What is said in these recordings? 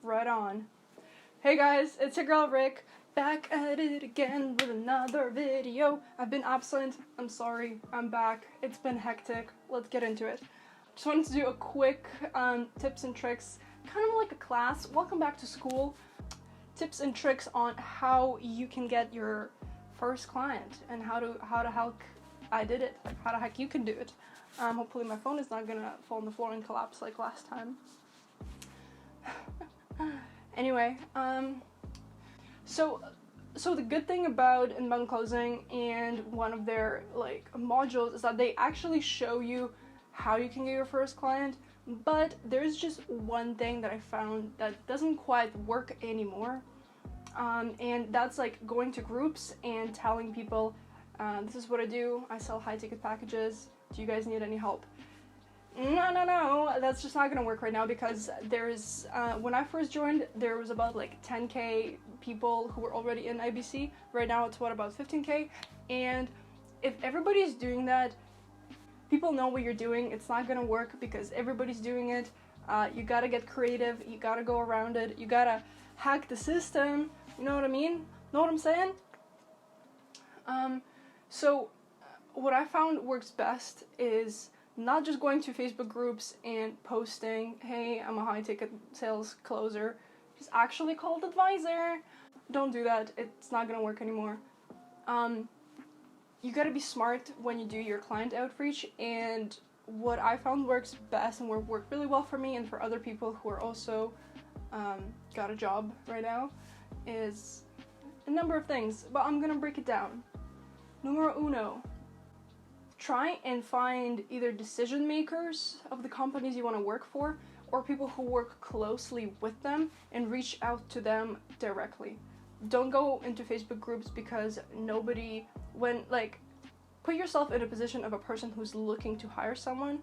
right on. Hey guys, it's your girl Rick, back at it again with another video. I've been absent, I'm sorry, I'm back. It's been hectic, let's get into it. Just wanted to do a quick tips and tricks, kind of like a class. Welcome back to school. Tips and tricks on how you can get your first client and how the heck I did it, like how the heck you can do it. Hopefully my phone is not gonna fall on the floor and collapse like last time. Anyway, so the good thing about inbound closing and one of their like modules is that they actually show you how you can get your first client, but there's just one thing that I found that doesn't quite work anymore, and that's like going to groups and telling people, this is what I do, I sell high ticket packages, do you guys need any help? No, that's just not gonna work right now, because there's, when I first joined, there was about like 10k people who were already in IBC. Right now it's about 15k, and if everybody's doing that, people know what you're doing, it's not gonna work because everybody's doing it. You gotta get creative, you gotta go around it, you gotta hack the system, you know what I mean? Know what I'm saying? So what I found works best is not just going to Facebook groups and posting, hey, I'm a high ticket sales closer, just actually call the advisor. Don't do that, it's not gonna work anymore. You gotta be smart when you do your client outreach, and what I found works best and worked really well for me and for other people who are also got a job right now is a number of things, but I'm gonna break it down. Numero uno. Try and find either decision makers of the companies you want to work for, or people who work closely with them, and reach out to them directly. Don't go into Facebook groups, because nobody, put yourself in a position of a person who's looking to hire someone.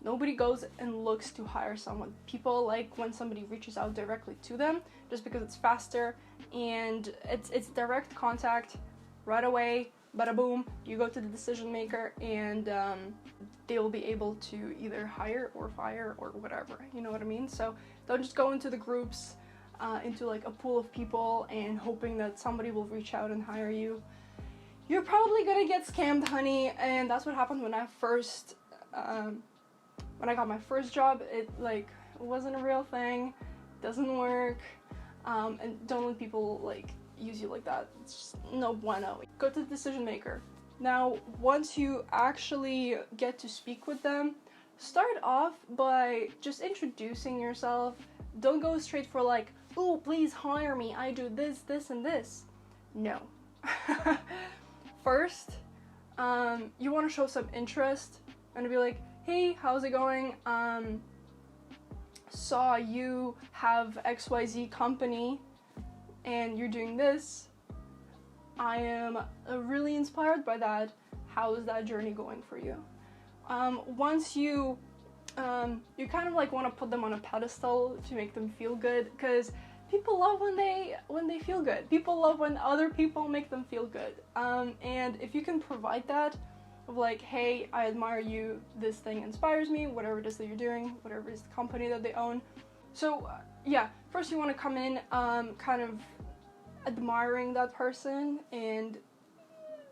Nobody goes and looks to hire someone. People like when somebody reaches out directly to them, just because it's faster and it's direct contact right away. Bada boom, you go to the decision maker, and they will be able to either hire or fire or whatever, you know what I mean? So don't just go into the groups, into like a pool of people and hoping that somebody will reach out and hire you. You're probably gonna get scammed, honey, and that's what happened when I first, when I got my first job. It wasn't a real thing, doesn't work, and don't let people use you like that. It's just no bueno. Go to the decision maker. Now, once you actually get to speak with them, start off by just introducing yourself. Don't go straight for oh, please hire me, I do this, this, and this. No. First, you want to show some interest and be like, hey, how's it going? Saw you have XYZ company and you're doing this. I am really inspired by that. How is that journey going for you? Once you kind of want to put them on a pedestal to make them feel good, because people love when they feel good. People love when other people make them feel good. And if you can provide that of hey, I admire you, this thing inspires me, whatever it is that you're doing, whatever is the company that they own. So yeah, first you want to come in kind of admiring that person and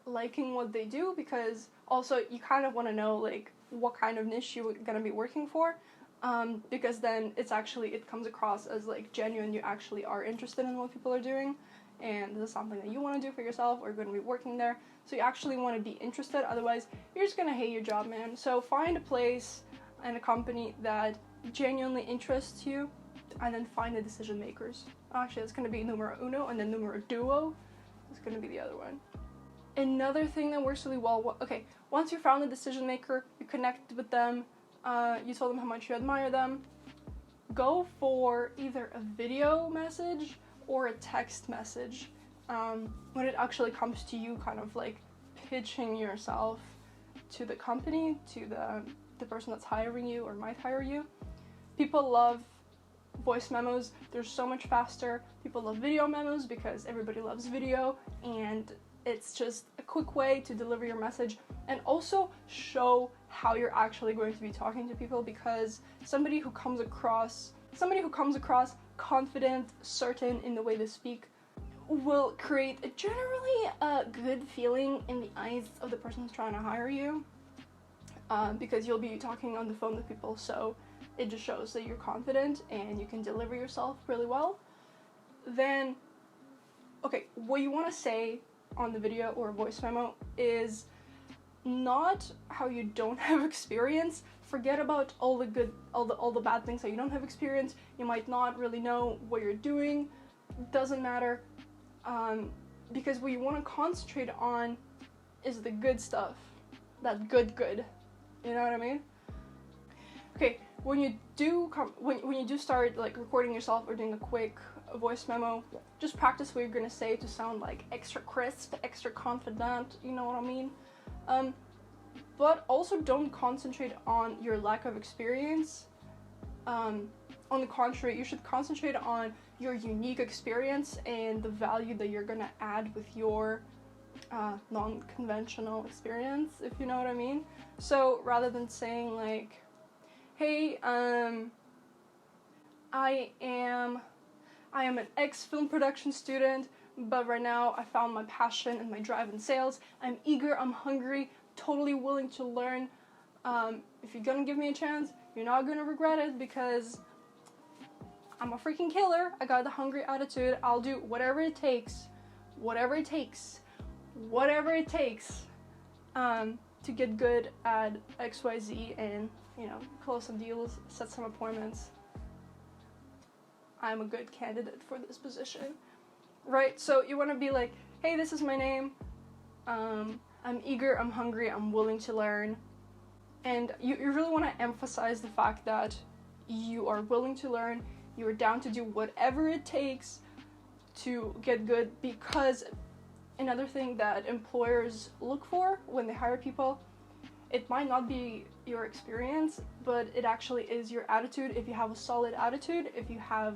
liking what they do, because also you kind of want to know what kind of niche you're gonna be working for, because then it comes across as genuine. You actually are interested in what people are doing, and this is something that you want to do for yourself, or you're going to be working there, so you actually want to be interested. Otherwise you're just gonna hate your job, man. So find a place and a company that genuinely interests you, and then find the decision makers. Actually, it's going to be numero uno, and then numero duo is going to be the other one. Another thing that works really well, okay, once you found the decision maker, you connected with them, you told them how much you admire them, go for either a video message or a text message. When it actually comes to you kind of pitching yourself to the company, to the person that's hiring you or might hire you. People love voice memos, they're so much faster. People love video memos because everybody loves video, and it's just a quick way to deliver your message and also show how you're actually going to be talking to people, because somebody who comes across somebody who comes across confident, certain in the way they speak will create a generally good feeling in the eyes of the person who's trying to hire you, because you'll be talking on the phone with people, so it just shows that you're confident and you can deliver yourself really well. Then, okay, what you want to say on the video or voice memo is not how you don't have experience. Forget about all the bad things that you don't have experience. You might not really know what you're doing. Doesn't matter, because what you want to concentrate on is the good stuff. That good. You know what I mean? Okay, when you do start like recording yourself or doing a quick voice memo, just practice what you're gonna say to sound like extra crisp, extra confident. You know what I mean? But also don't concentrate on your lack of experience. On the contrary, you should concentrate on your unique experience and the value that you're gonna add with your non-conventional experience, if you know what I mean. So rather than saying like, hey, I am an ex-film production student, but right now I found my passion and my drive in sales. I'm eager, I'm hungry, totally willing to learn. If you're gonna give me a chance, you're not gonna regret it, because I'm a freaking killer. I got the hungry attitude. I'll do whatever it takes to get good at XYZ and, you know, close some deals, set some appointments. I'm a good candidate for this position, right? So you want to be like, hey, this is my name. I'm eager, I'm hungry, I'm willing to learn. And you really want to emphasize the fact that you are willing to learn, you are down to do whatever it takes to get good, because another thing that employers look for when they hire people, it might not be your experience, but it actually is your attitude. If you have a solid attitude, if you have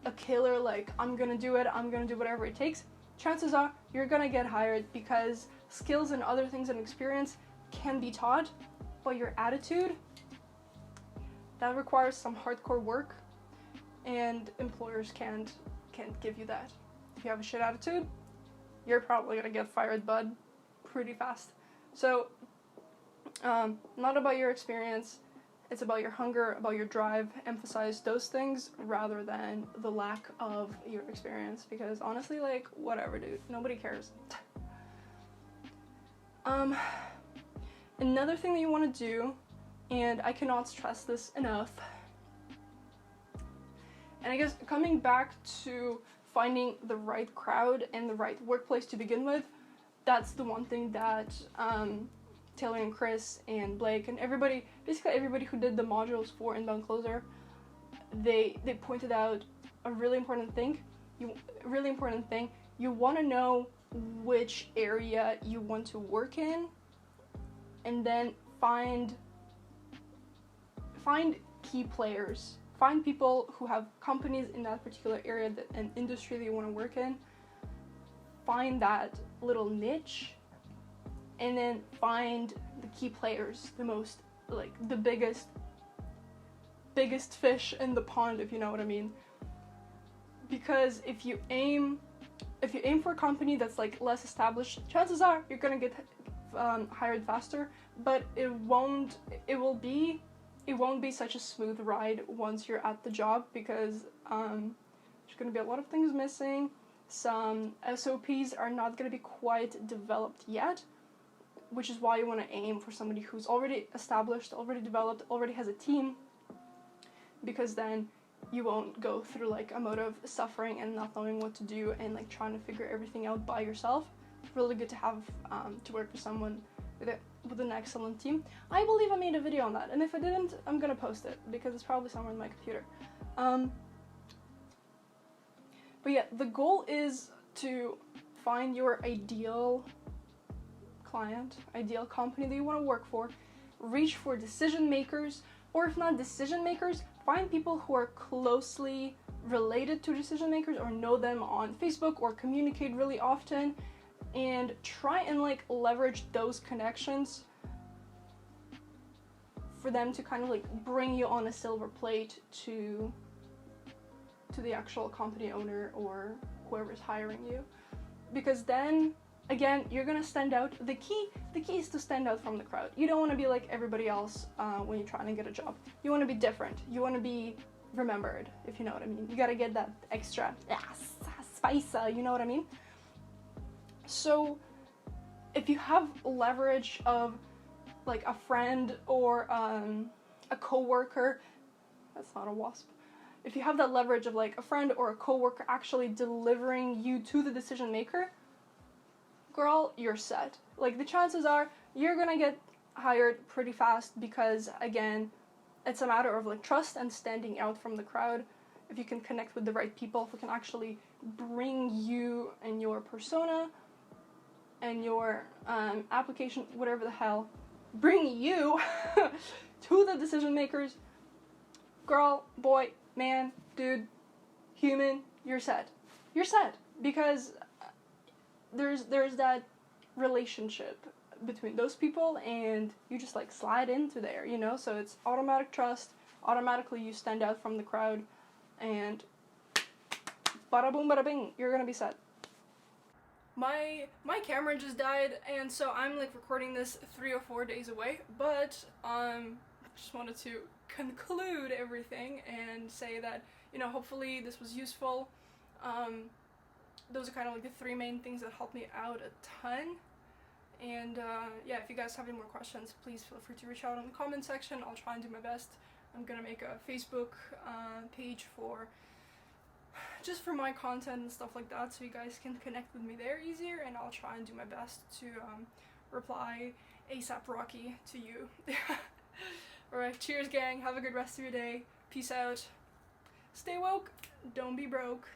a killer, like, I'm gonna do it, I'm gonna do whatever it takes, chances are you're gonna get hired, because skills and other things and experience can be taught, but your attitude, that requires some hardcore work, and employers can't give you that. If you have a shit attitude, you're probably gonna get fired, bud, pretty fast. So, not about your experience, it's about your hunger, about your drive. Emphasize those things rather than the lack of your experience, because honestly, like, whatever, dude, nobody cares. Another thing that you want to do, and I cannot stress this enough, and I guess coming back to finding the right crowd and the right workplace to begin with, that's the one thing that Taylor and Chris and Blake and everybody, basically everybody who did the modules for Inbound Closer, they pointed out a really important thing. You want to know which area you want to work in, and then find key players. Find people who have companies in that particular area, an industry that you want to work in. Find that little niche, and then find the key players, the most, like, the biggest fish in the pond, if you know what I mean. Because if you aim for a company that's like less established, chances are you're gonna get hired faster, but it won't be such a smooth ride once you're at the job, because there's going to be a lot of things missing. Some SOPs are not going to be quite developed yet, which is why you want to aim for somebody who's already established, already developed, already has a team, because then you won't go through like a mode of suffering and not knowing what to do and like trying to figure everything out by yourself. It's really good to have to work with someone with an excellent team. I believe I made a video on that, and if I didn't, I'm gonna post it because it's probably somewhere in my computer. But yeah, the goal is to find your ideal client, ideal company that you want to work for, reach for decision makers, or if not decision makers, find people who are closely related to decision makers or know them on Facebook or communicate really often, and try and like leverage those connections for them to kind of like bring you on a silver plate to to the actual company owner or whoever's hiring you, because then again you're gonna stand out. The key is to stand out from the crowd. You don't want to be like everybody else when you're trying to get a job. You want to be different. You want to be remembered, if you know what I mean. You gotta get that extra spice, you know what I mean? So if you have leverage of like a friend or a coworker, that's not a wasp. If you have that leverage of like a friend or a coworker actually delivering you to the decision maker, girl, you're set. Like, the chances are you're gonna get hired pretty fast, because again, it's a matter of like trust and standing out from the crowd. If you can connect with the right people who can actually bring you and your persona and your application, whatever the hell, bring you to the decision makers, girl, boy, man, dude, human, you're set. You're set, because there's that relationship between those people, and you just like slide into there, you know? So it's automatic trust, automatically you stand out from the crowd, and bada boom bada bing, you're gonna be set. My camera just died, and so I'm like recording this 3 or 4 days away, but just wanted to conclude everything and say that, you know, hopefully this was useful. Those are kind of like the 3 main things that helped me out a ton. And yeah, if you guys have any more questions, please feel free to reach out in the comment section. I'll try and do my best. I'm gonna make a Facebook page for just for my content and stuff like that, so you guys can connect with me there easier, and I'll try and do my best to reply ASAP Rocky to you. Alright, cheers gang, have a good rest of your day, peace out, stay woke, don't be broke.